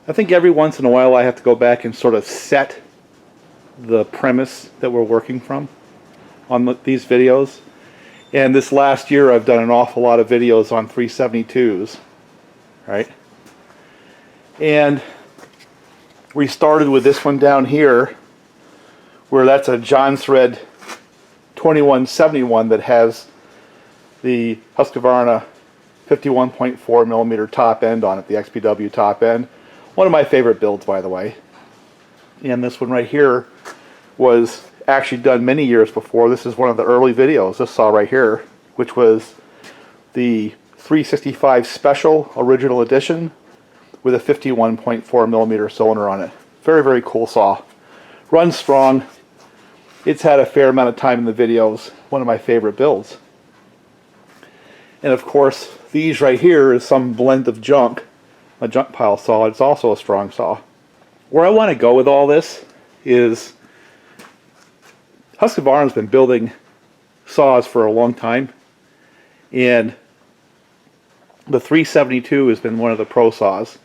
I think every once in a while I have to go back and sort of set the premise that we're working from on these videos. And this last year I've done an awful lot of videos on 372s, right? And we started with this one down here, where that's a John Thread 2171 that has the Husqvarna 51.4 millimeter top end on it, the XPW top end. One of my favorite builds, by the way. And this one right here was actually done many years before. This is one of the early videos, this saw right here, which was the 365 Special Original Edition with a 51.4 millimeter cylinder on it. Very, very cool saw. Runs strong. It's had a fair amount of time in the videos. One of my favorite builds. And of course, these right here is some blend of junk. A junk pile saw. It's also a strong saw. Where I want to go with all this is Husqvarna's been building saws for a long time, and the 372 has been one of the pro saws.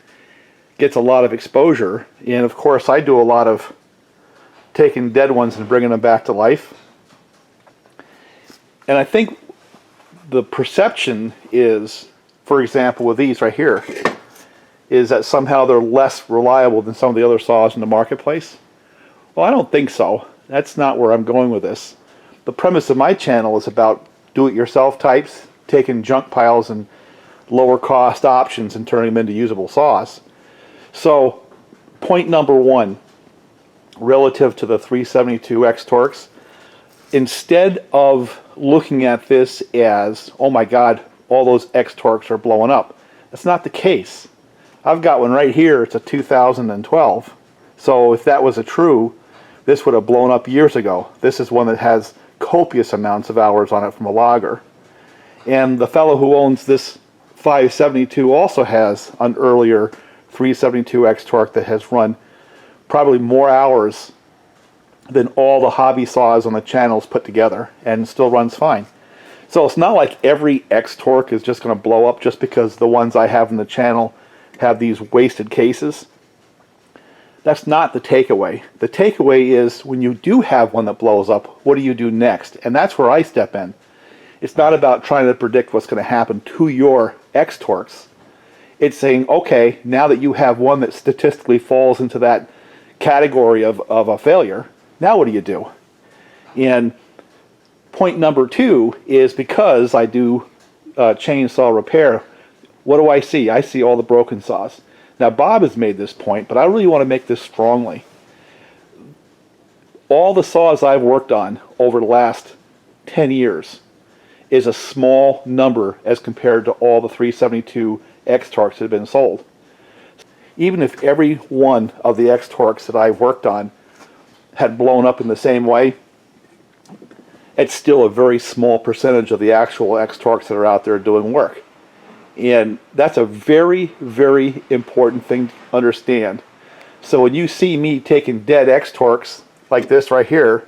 Gets a lot of exposure, and of course I do a lot of taking dead ones and bringing them back to life. And I think the perception is, for example with these right here, is that somehow they're less reliable than some of the other saws in the marketplace. Well, I don't think so. That's not where I'm going with this. The premise of my channel is about do-it-yourself types, taking junk piles and lower cost options and turning them into usable saws. So, point number one, relative to the 372 X-Torqs, instead of looking at this as, oh my god, all those X-Torqs are blowing up, that's not the case. I've got one right here, it's a 2012. So if that was a true, this would have blown up years ago. This is one that has copious amounts of hours on it from a logger. And the fellow who owns this 572 also has an earlier 372 X-Torq that has run probably more hours than all the hobby saws on the channels put together, and still runs fine. So it's not like every X-Torq is just going to blow up just because the ones I have in the channel have these wasted cases. That's not the takeaway. The takeaway is when you do have one that blows up, what do you do next? And that's where I step in. It's not about trying to predict what's going to happen to your X-Torqs. It's saying, okay, now that you have one that statistically falls into that category of a failure, now what do you do? And point number two is, because I do chainsaw repair, what do I see? I see all the broken saws. Now Bob has made this point, but I really want to make this strongly. All the saws I've worked on over the last 10 years is a small number as compared to all the 372 X-Torqs that have been sold. Even if every one of the X-Torqs that I've worked on had blown up in the same way, it's still a very small percentage of the actual X-Torqs that are out there doing work. And that's a very, very important thing to understand. So when you see me taking dead X-Torqs like this right here,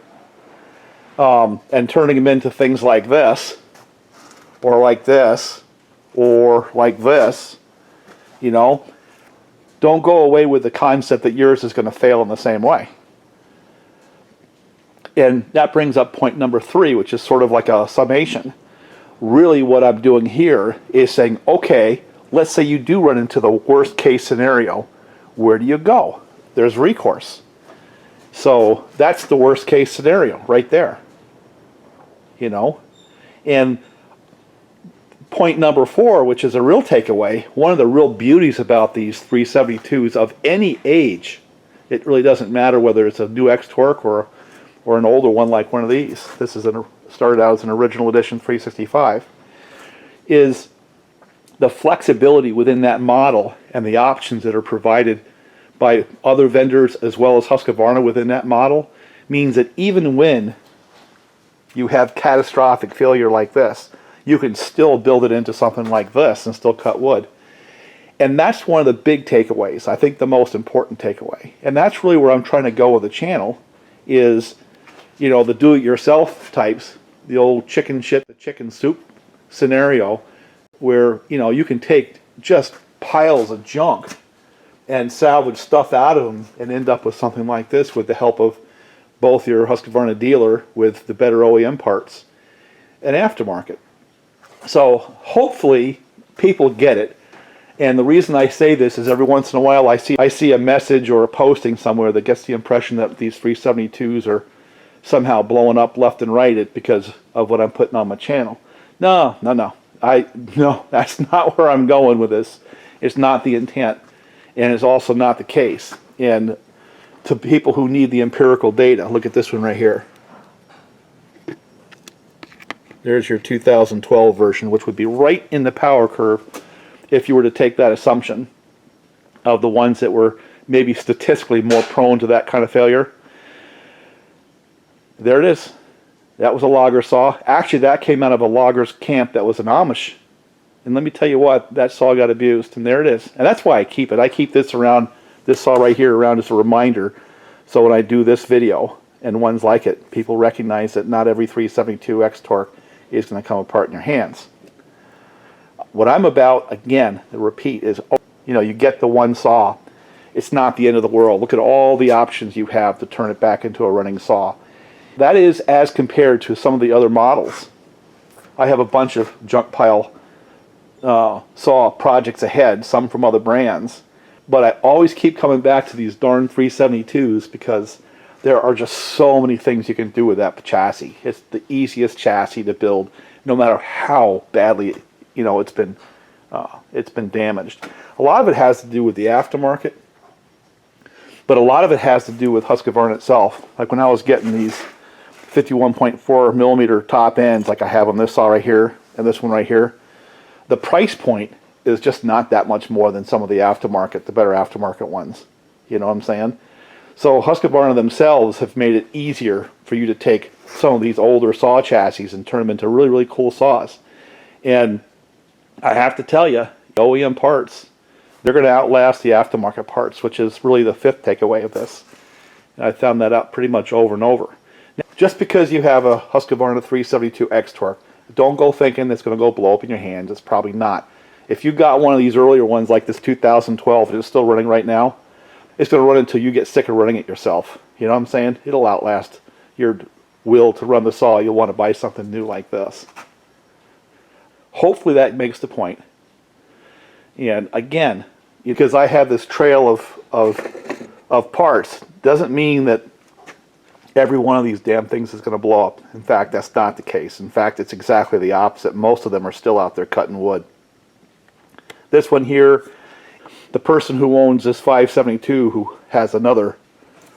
and turning them into things like this, or like this, or like this, you know, don't go away with the concept that yours is going to fail in the same way. And that brings up point number three, which is sort of like a summation. Really what I'm doing here is saying, okay, let's say you do run into the worst case scenario. Where do you go? There's recourse. So that's the worst case scenario right there. You know? And point number four, which is a real takeaway, one of the real beauties about these 372s of any age, it really doesn't matter whether it's a new X-Torq or an older one like one of these. This is started out as an original edition 365, is the flexibility within that model and the options that are provided by other vendors as well as Husqvarna within that model means that even when you have catastrophic failure like this, you can still build it into something like this and still cut wood. And that's one of the big takeaways, I think the most important takeaway. And that's really where I'm trying to go with the channel is, you know, the do-it-yourself types, the old chicken shit, the chicken soup scenario where, you know, you can take just piles of junk and salvage stuff out of them and end up with something like this with the help of both your Husqvarna dealer with the better OEM parts and aftermarket. So hopefully people get it. And the reason I say this is every once in a while I see a message or a posting somewhere that gets the impression that these 372s are somehow blowing up left and right because of what I'm putting on my channel. No, that's not where I'm going with this. It's not the intent, and it's also not the case. And to people who need the empirical data, look at this one right here. There's your 2012 version, which would be right in the power curve if you were to take that assumption of the ones that were maybe statistically more prone to that kind of failure. There it is. That was a logger saw. Actually, that came out of a logger's camp that was an Amish. And let me tell you what, that saw got abused. And there it is. And that's why I keep it. I keep this around, this saw right here around as a reminder. So when I do this video and ones like it, people recognize that not every 372 X-Torq is going to come apart in your hands. What I'm about, again, the repeat, is, you know, you get the one saw. It's not the end of the world. Look at all the options you have to turn it back into a running saw. That is as compared to some of the other models. I have a bunch of junk pile saw projects ahead, some from other brands. But I always keep coming back to these darn 372s because there are just so many things you can do with that chassis. It's the easiest chassis to build, no matter how badly it's been damaged. A lot of it has to do with the aftermarket, but a lot of it has to do with Husqvarna itself. Like when I was getting these 51.4 millimeter top ends, like I have on this saw right here and this one right here, the price point is just not that much more than some of the aftermarket, the better aftermarket ones. You know what I'm saying? So Husqvarna themselves have made it easier for you to take some of these older saw chassis and turn them into really, really cool saws. And I have to tell you, OEM parts, they're going to outlast the aftermarket parts, which is really the fifth takeaway of this. And I found that out pretty much over and over. Now, just because you have a Husqvarna 372 X-Torq, don't go thinking it's going to go blow up in your hands. It's probably not. If you got one of these earlier ones like this 2012 that is still running right now, it's going to run until you get sick of running it yourself. You know what I'm saying? It'll outlast your will to run the saw. You'll want to buy something new like this. Hopefully that makes the point. And again, because I have this trail of parts, doesn't mean that every one of these damn things is going to blow up. In fact, that's not the case. In fact, it's exactly the opposite. Most of them are still out there cutting wood. This one here, the person who owns this 572 who has another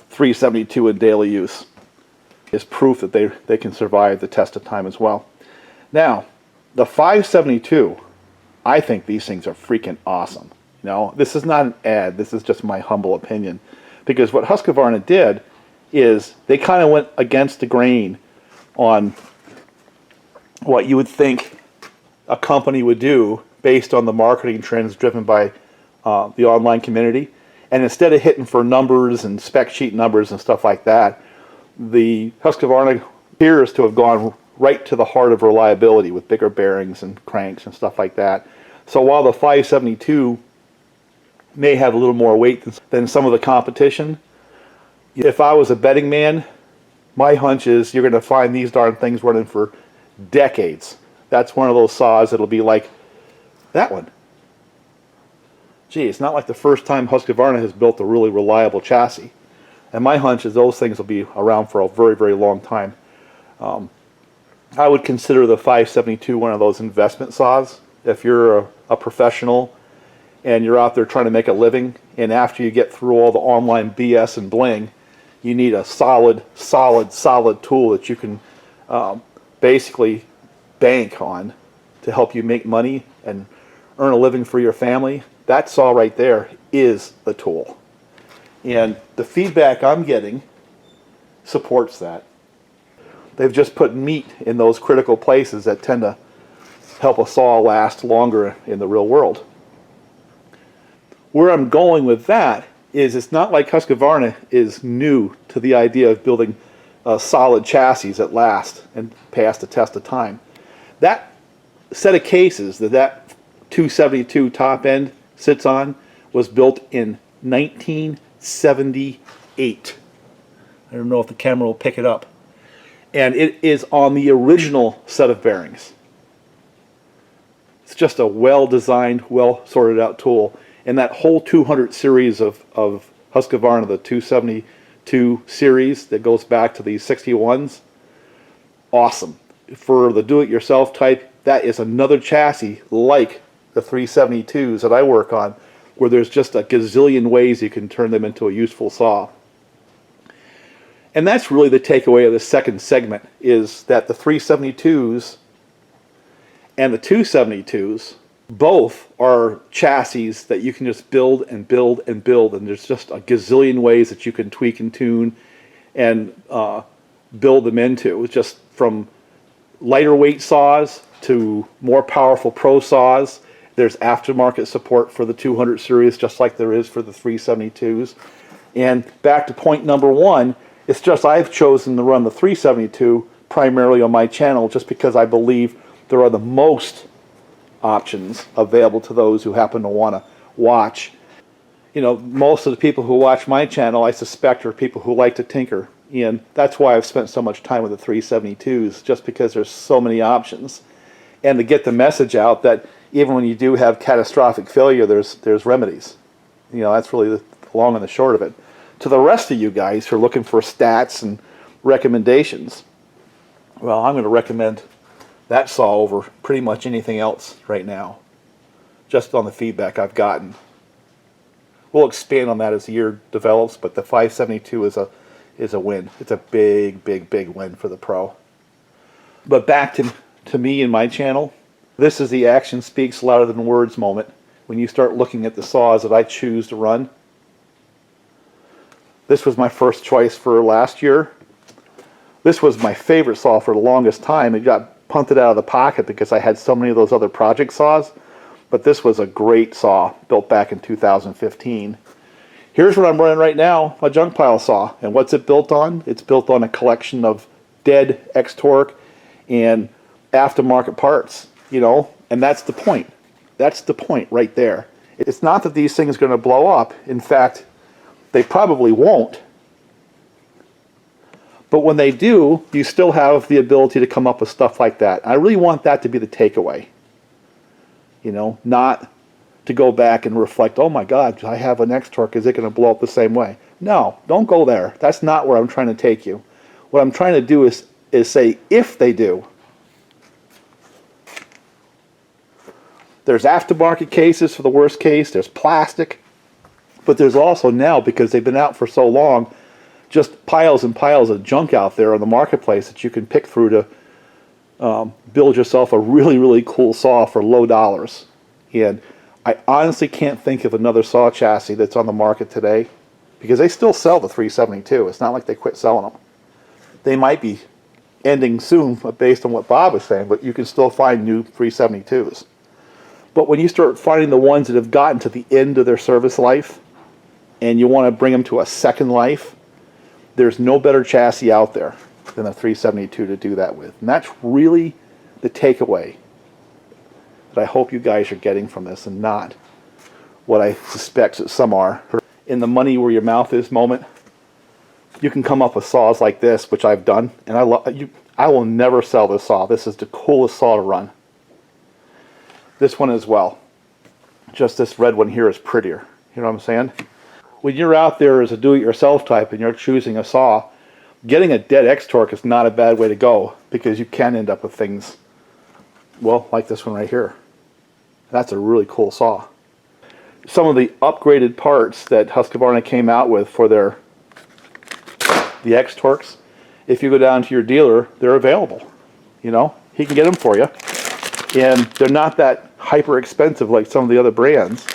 372 in daily use is proof that they can survive the test of time as well. Now, the 572, I think these things are freaking awesome. You know, this is not an ad. This is just my humble opinion. Because what Husqvarna did is they kind of went against the grain on what you would think a company would do based on the marketing trends driven by the online community. And instead of hitting for numbers and spec sheet numbers and stuff like that, the Husqvarna appears to have gone right to the heart of reliability with bigger bearings and cranks and stuff like that. So while the 572 may have a little more weight than some of the competition, if I was a betting man, my hunch is you're going to find these darn things running for decades. That's one of those saws that'll be like that one. Gee, it's not like the first time Husqvarna has built a really reliable chassis. And my hunch is those things will be around for a very, very long time. I would consider the 572 one of those investment saws. If you're a professional and you're out there trying to make a living, and after you get through all the online BS and bling, you need a solid tool that you can basically bank on to help you make money and earn a living for your family. That saw right there is the tool. And the feedback I'm getting supports that. They've just put meat in those critical places that tend to help a saw last longer in the real world. Where I'm going with that is it's not like Husqvarna is new to the idea of building solid chassis that last and pass the test of time. That set of cases that 272 top end sits on was built in 1978. I don't know if the camera will pick it up. And it is on the original set of bearings. It's just a well-designed, well-sorted out tool. And that whole 200 series of Husqvarna, the 272 series that goes back to these 61s, awesome. For the do-it-yourself type, that is another chassis like the 372s that I work on, where there's just a gazillion ways you can turn them into a useful saw. And that's really the takeaway of the second segment, is that the 372s and the 272s both are chassis that you can just build and build and build, and there's just a gazillion ways that you can tweak and tune and build them into, just from lighter weight saws to more powerful pro saws. There's aftermarket support for the 200 series, just like there is for the 372s. And back to point number one, it's just I've chosen to run the 372 primarily on my channel just because I believe there are the most options available to those who happen to want to watch. You know, most of the people who watch my channel, I suspect, are people who like to tinker. And that's why I've spent so much time with the 372s, just because there's so many options. And to get the message out that even when you do have catastrophic failure, there's remedies. You know, that's really the long and the short of it. To the rest of you guys who are looking for stats and recommendations, well, I'm going to recommend that saw over pretty much anything else right now, just on the feedback I've gotten. We'll expand on that as the year develops, but the 572 is a win. It's a big, big, big win for the pro. But back to me and my channel, this is the action speaks louder than words moment. When you start looking at the saws that I choose to run, this was my first choice for last year. This was my favorite saw for the longest time. It got punted out of the pocket because I had so many of those other project saws. But this was a great saw built back in 2015. Here's what I'm running right now, a junk pile saw. And what's it built on? It's built on a collection of dead X-Torq and aftermarket parts, you know, and that's the point. That's the point right there. It's not that these things are going to blow up. In fact, they probably won't. But when they do, you still have the ability to come up with stuff like that. I really want that to be the takeaway. You know, not to go back and reflect, oh my God, I have an X-Torq, is it going to blow up the same way? No, don't go there. That's not where I'm trying to take you. What I'm trying to do is say, if they do. There's aftermarket cases for the worst case, there's plastic, but there's also now, because they've been out for so long, just piles and piles of junk out there on the marketplace that you can pick through to build yourself a really, really cool saw for low dollars. And I honestly can't think of another saw chassis that's on the market today, because they still sell the 372. It's not like they quit selling them. They might be ending soon based on what Bob was saying, but you can still find new 372s. But when you start finding the ones that have gotten to the end of their service life and you want to bring them to a second life, there's no better chassis out there than the 372 to do that with. And that's really the takeaway that I hope you guys are getting from this, and not what I suspect that some are. In the money where your mouth is moment, you can come up with saws like this, which I've done, and I will never sell this saw. This is the coolest saw to run. This one as well. Just this red one here is prettier. You know what I'm saying? When you're out there as a do-it-yourself type and you're choosing a saw, getting a dead X-Torq is not a bad way to go, because you can end up with things, well, like this one right here. That's a really cool saw. Some of the upgraded parts that Husqvarna came out with for the X-Torqs, if you go down to your dealer, they're available. You know, he can get them for you. And they're not that hyper expensive like some of the other brands.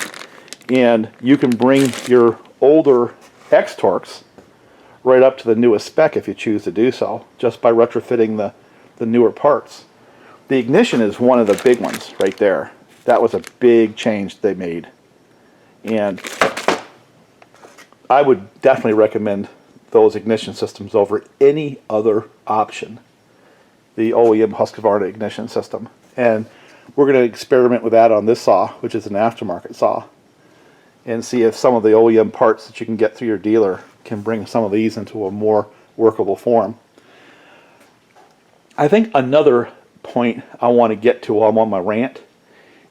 And you can bring your older X-Torqs right up to the newest spec if you choose to do so, just by retrofitting the newer parts. The ignition is one of the big ones right there. That was a big change they made. And I would definitely recommend those ignition systems over any other option. The OEM Husqvarna ignition system. And we're going to experiment with that on this saw, which is an aftermarket saw. and see if some of the OEM parts that you can get through your dealer can bring some of these into a more workable form. I think another point I want to get to while I'm on my rant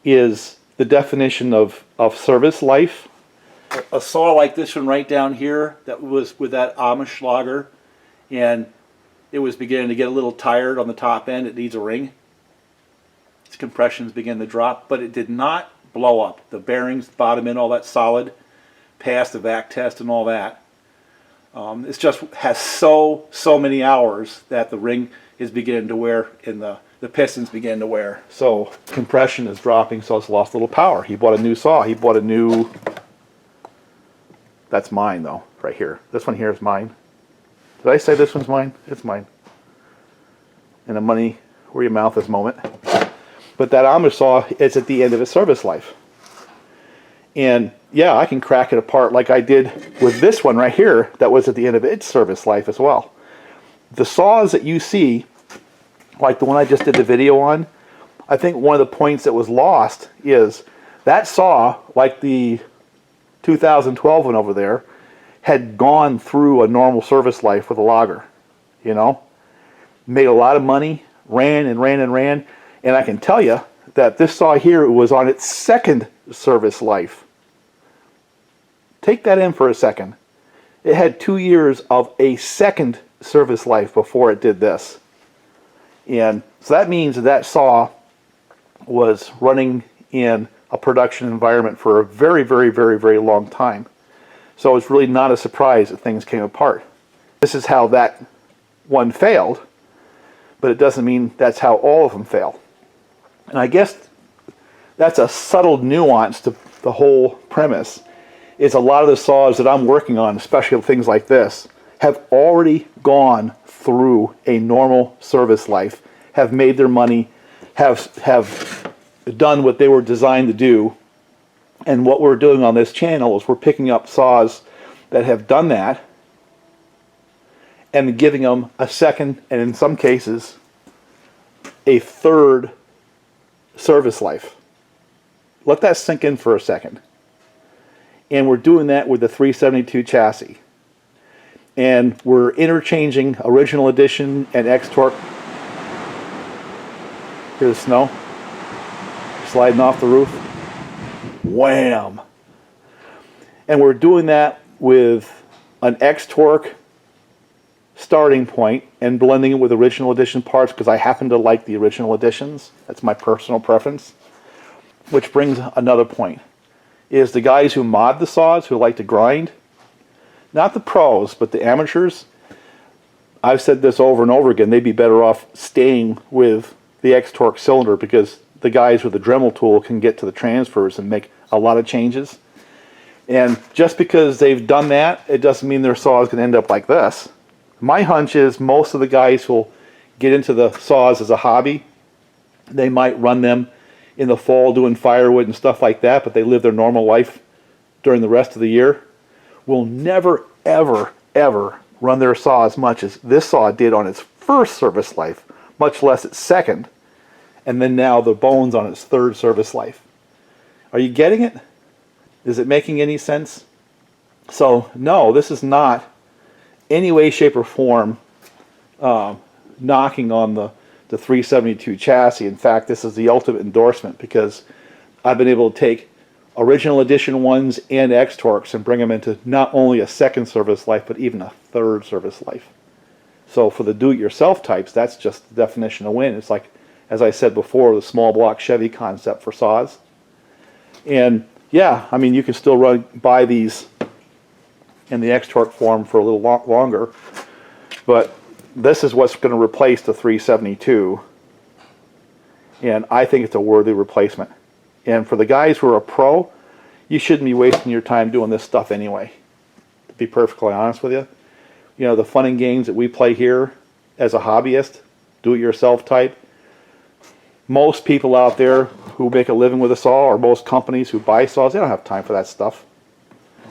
is the definition of service life. A saw like this one right down here that was with that Amish logger, and it was beginning to get a little tired on the top end. It needs a ring. Its compressions begin to drop, but it did not blow up. The bearings, bottom end, all that solid, passed the vac test and all that. It just has so many hours that the ring is beginning to wear and the pistons begin to wear. So compression is dropping, so it's lost a little power. He bought a new saw. He bought a new... That's mine though, right here. This one here is mine. Did I say this one's mine? It's mine. In a money where your mouth is moment. But that Amish saw, it's at the end of its service life. And yeah, I can crack it apart like I did with this one right here that was at the end of its service life as well. The saws that you see, like the one I just did the video on, I think one of the points that was lost is that saw, like the 2012 one over there, had gone through a normal service life with a logger. You know, made a lot of money, ran and ran and ran, and I can tell you that this saw here was on its second service life. Take that in for a second. It had 2 years of a second service life before it did this. And so that means that saw was running in a production environment for a very, very, very, very long time. So it's really not a surprise that things came apart. This is how that one failed, but it doesn't mean that's how all of them fail. And I guess that's a subtle nuance to the whole premise, is a lot of the saws that I'm working on, especially things like this, have already gone through a normal service life, have made their money, have done what they were designed to do. And what we're doing on this channel is we're picking up saws that have done that and giving them a second, and in some cases, a third service life. Let that sink in for a second. And we're doing that with the 372 chassis. And we're interchanging original edition and X-Torq. Here's the snow sliding off the roof. Wham! And we're doing that with an X-Torq starting point and blending it with original edition parts because I happen to like the original editions. That's my personal preference. Which brings another point. Is the guys who mod the saws, who like to grind, not the pros, but the amateurs, I've said this over and over again, they'd be better off staying with the X-Torq cylinder because the guys with the Dremel tool can get to the transfers and make a lot of changes. And just because they've done that, it doesn't mean their saw is going to end up like this. My hunch is most of the guys who'll get into the saws as a hobby, they might run them in the fall doing firewood and stuff like that, but they live their normal life during the rest of the year, will never, ever, ever run their saw as much as this saw did on its first service life, much less its second, and then now the bones on its third service life. Are you getting it? Is it making any sense? So, no, this is not any way, shape, or form knocking on the 372 chassis. In fact, this is the ultimate endorsement because I've been able to take original edition ones and X-Torqs and bring them into not only a second service life, but even a third service life. So for the do-it-yourself types, that's just the definition of win. It's like, as I said before, the small block Chevy concept for saws. And yeah, I mean, you can still buy these in the X-Torq form for a little longer, but this is what's going to replace the 372, and I think it's a worthy replacement. And for the guys who are a pro, you shouldn't be wasting your time doing this stuff anyway, to be perfectly honest with you. You know, the fun and games that we play here as a hobbyist, do-it-yourself type, most people out there who make a living with a saw, or most companies who buy saws, they don't have time for that stuff.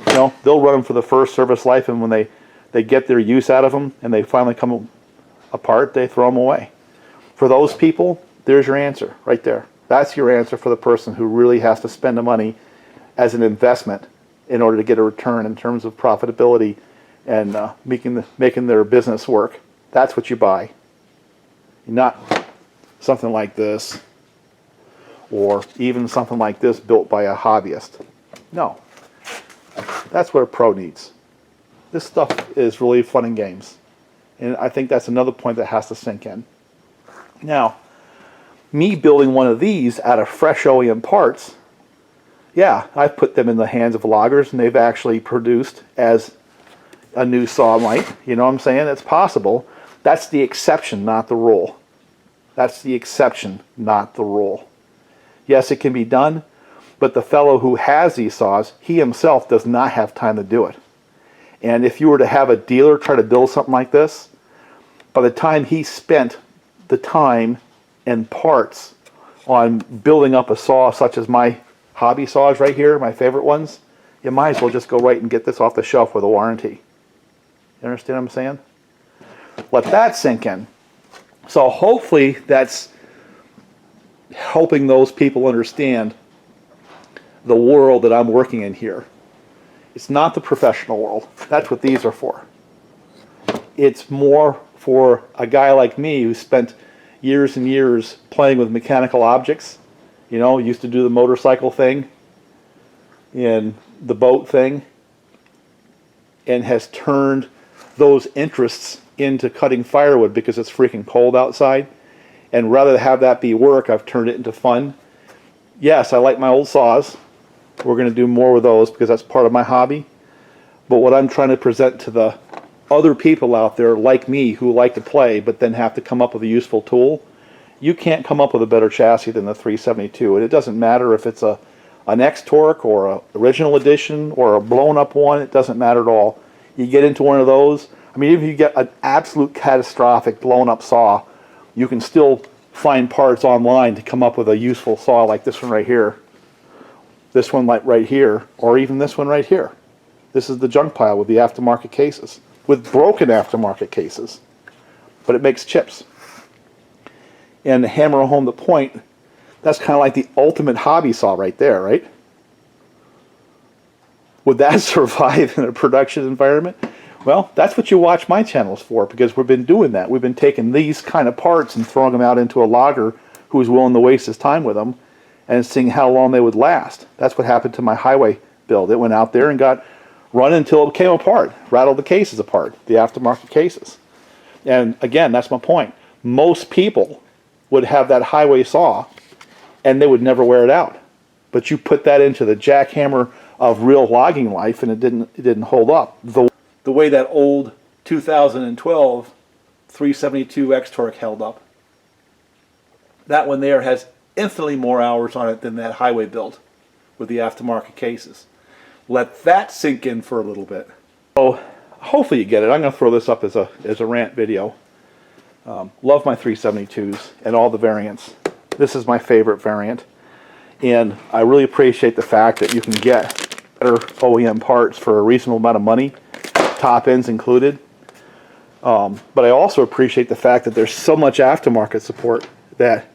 You know, they'll run them for the first service life, and when they get their use out of them and they finally come apart, they throw them away. For those people, there's your answer right there. That's your answer for the person who really has to spend the money as an investment in order to get a return in terms of profitability and making their business work. That's what you buy. Not something like this, or even something like this built by a hobbyist. No. That's what a pro needs. This stuff is really fun and games. And I think that's another point that has to sink in. Now, me building one of these out of fresh OEM parts, yeah, I've put them in the hands of loggers and they've actually produced as a new saw might. You know what I'm saying? It's possible. That's the exception, not the rule. That's the exception, not the rule. Yes, it can be done, but the fellow who has these saws, he himself does not have time to do it. And if you were to have a dealer try to build something like this, by the time he spent the time and parts on building up a saw such as my hobby saws right here, my favorite ones, you might as well just go right and get this off the shelf with a warranty. You understand what I'm saying? Let that sink in. So hopefully that's helping those people understand the world that I'm working in here. It's not the professional world. That's what these are for. It's more for a guy like me who spent years and years playing with mechanical objects. You know, used to do the motorcycle thing and the boat thing, and has turned those interests into cutting firewood because it's freaking cold outside. And rather than have that be work, I've turned it into fun. Yes, I like my old saws. We're going to do more with those because that's part of my hobby. But what I'm trying to present to the other people out there like me who like to play but then have to come up with a useful tool, you can't come up with a better chassis than the 372. And it doesn't matter if it's an X-Torq or an original edition or a blown up one. It doesn't matter at all. You get into one of those, I mean, even if you get an absolute catastrophic blown up saw, you can still find parts online to come up with a useful saw like this one right here. This one like right here, or even this one right here. This is the junk pile with the aftermarket cases, with broken aftermarket cases. But it makes chips. And to hammer home the point, that's kind of like the ultimate hobby saw right there, right? Would that survive in a production environment? Well, that's what you watch my channels for, because we've been doing that. We've been taking these kind of parts and throwing them out into a logger who's willing to waste his time with them and seeing how long they would last. That's what happened to my highway build. It went out there and got run until it came apart, rattled the cases apart, the aftermarket cases. And again, that's my point. Most people would have that highway saw and they would never wear it out. But you put that into the jackhammer of real logging life and it didn't hold up. The way that old 2012 372 X-Torq held up. That one there has infinitely more hours on it than that highway build with the aftermarket cases. Let that sink in for a little bit. So hopefully you get it. I'm going to throw this up as a rant video. Love my 372s and all the variants. This is my favorite variant. And I really appreciate the fact that you can get better OEM parts for a reasonable amount of money, top ends included. But I also appreciate the fact that there's so much aftermarket support that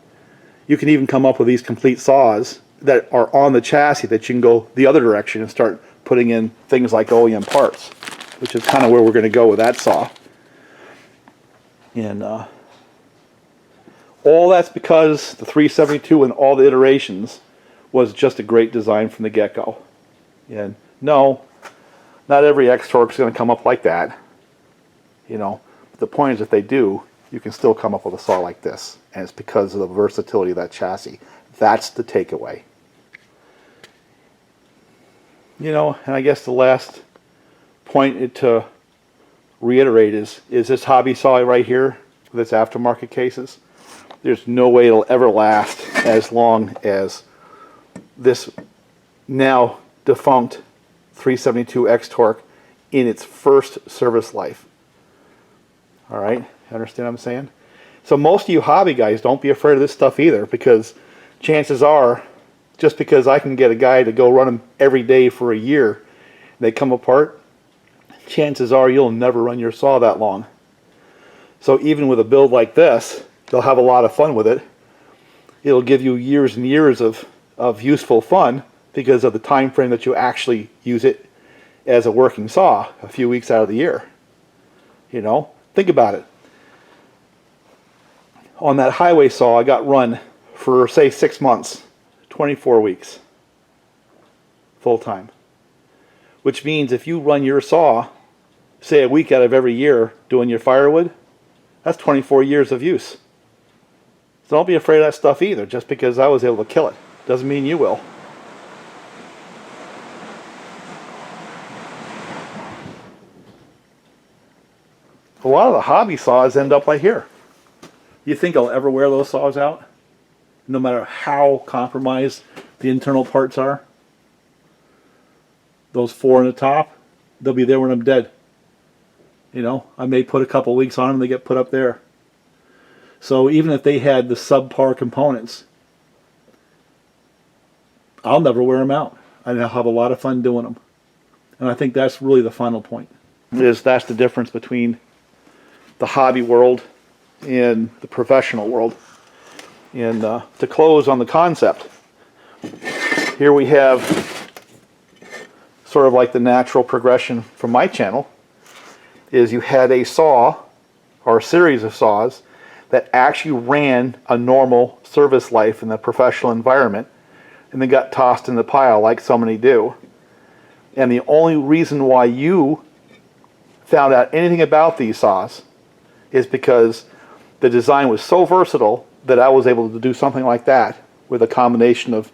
you can even come up with these complete saws that are on the chassis that you can go the other direction and start putting in things like OEM parts, which is kind of where we're going to go with that saw. And all that's because the 372 and all the iterations was just a great design from the get-go. And no, not every X-Torq is going to come up like that. You know, but the point is if they do, you can still come up with a saw like this. And it's because of the versatility of that chassis. That's the takeaway. You know, and I guess the last point to reiterate is this hobby saw right here with its aftermarket cases. There's no way it'll ever last as long as this now defunct 372 X-Torq in its first service life. All right, understand what I'm saying? So most of you hobby guys, don't be afraid of this stuff either, because chances are, just because I can get a guy to go run them every day for a year, and they come apart, chances are you'll never run your saw that long. So even with a build like this, you'll have a lot of fun with it. It'll give you years and years of useful fun, because of the time frame that you actually use it as a working saw a few weeks out of the year. You know, think about it. On that highway saw, I got run for, say, 6 months, 24 weeks, full time. Which means if you run your saw, say, a week out of every year doing your firewood, that's 24 years of use. So don't be afraid of that stuff either. Just because I was able to kill it doesn't mean you will. A lot of the hobby saws end up like here. You think I'll ever wear those saws out? No matter how compromised the internal parts are? Those 4 in the top, they'll be there when I'm dead. You know, I may put a couple weeks on them, they get put up there. So even if they had the subpar components, I'll never wear them out. I'll have a lot of fun doing them. And I think that's really the final point. That's the difference between the hobby world and the professional world. And to close on the concept, here we have sort of like the natural progression from my channel, is you had a saw or a series of saws that actually ran a normal service life in the professional environment and then got tossed in the pile like so many do. And the only reason why you found out anything about these saws is because the design was so versatile that I was able to do something like that with a combination of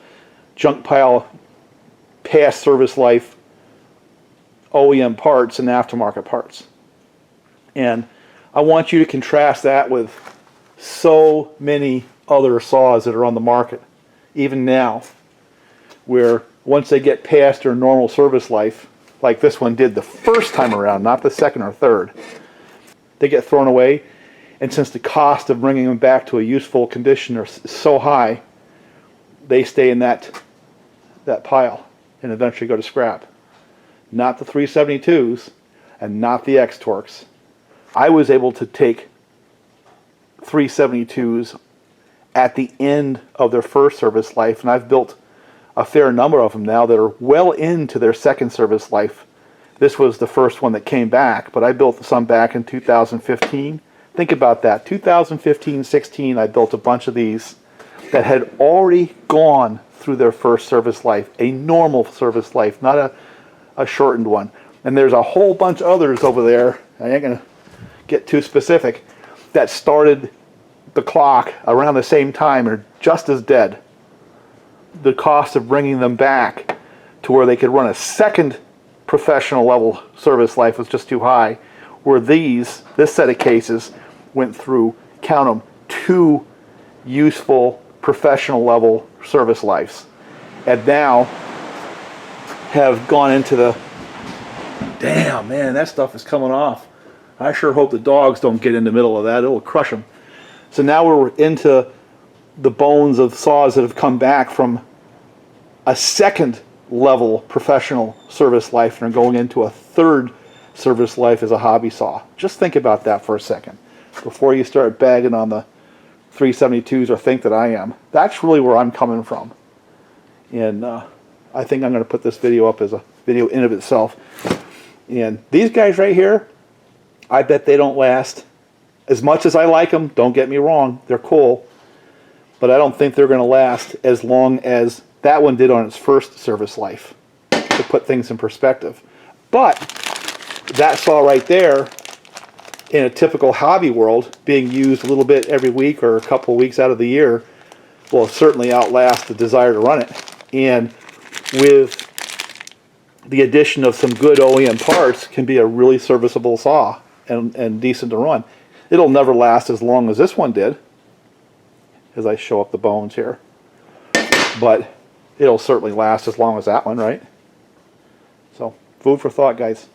junk pile, past service life, OEM parts, and aftermarket parts. And I want you to contrast that with so many other saws that are on the market, even now, where once they get past their normal service life, like this one did the first time around, not the second or third, they get thrown away. And since the cost of bringing them back to a useful condition is so high, they stay in that pile and eventually go to scrap. Not the 372s and not the X-Torqs. I was able to take 372s at the end of their first service life, and I've built a fair number of them now that are well into their second service life. This was the first one that came back, but I built some back in 2015. Think about that. 2015-16, I built a bunch of these that had already gone through their first service life, a normal service life, not a shortened one. And there's a whole bunch of others over there, I ain't going to get too specific, that started the clock around the same time and are just as dead. The cost of bringing them back to where they could run a second professional level service life was just too high, where this set of cases went through, count them, 2 useful professional level service lives, and now have gone into the, damn man, that stuff is coming off. I sure hope the dogs don't get in the middle of that, it'll crush them. So now we're into the bones of saws that have come back from a second level professional service life and are going into a third service life as a hobby saw. Just think about that for a second before you start bagging on the 372s or think that I am. That's really where I'm coming from. And I think I'm going to put this video up as a video in of itself. And these guys right here, I bet they don't last. As much as I like them, don't get me wrong, they're cool, but I don't think they're going to last as long as that one did on its first service life, to put things in perspective. But that saw right there, in a typical hobby world, being used a little bit every week or a couple of weeks out of the year, will certainly outlast the desire to run it. And with the addition of some good OEM parts, can be a really serviceable saw and decent to run. It'll never last as long as this one did, as I show up the bones here, but it'll certainly last as long as that one, right? So, food for thought, guys.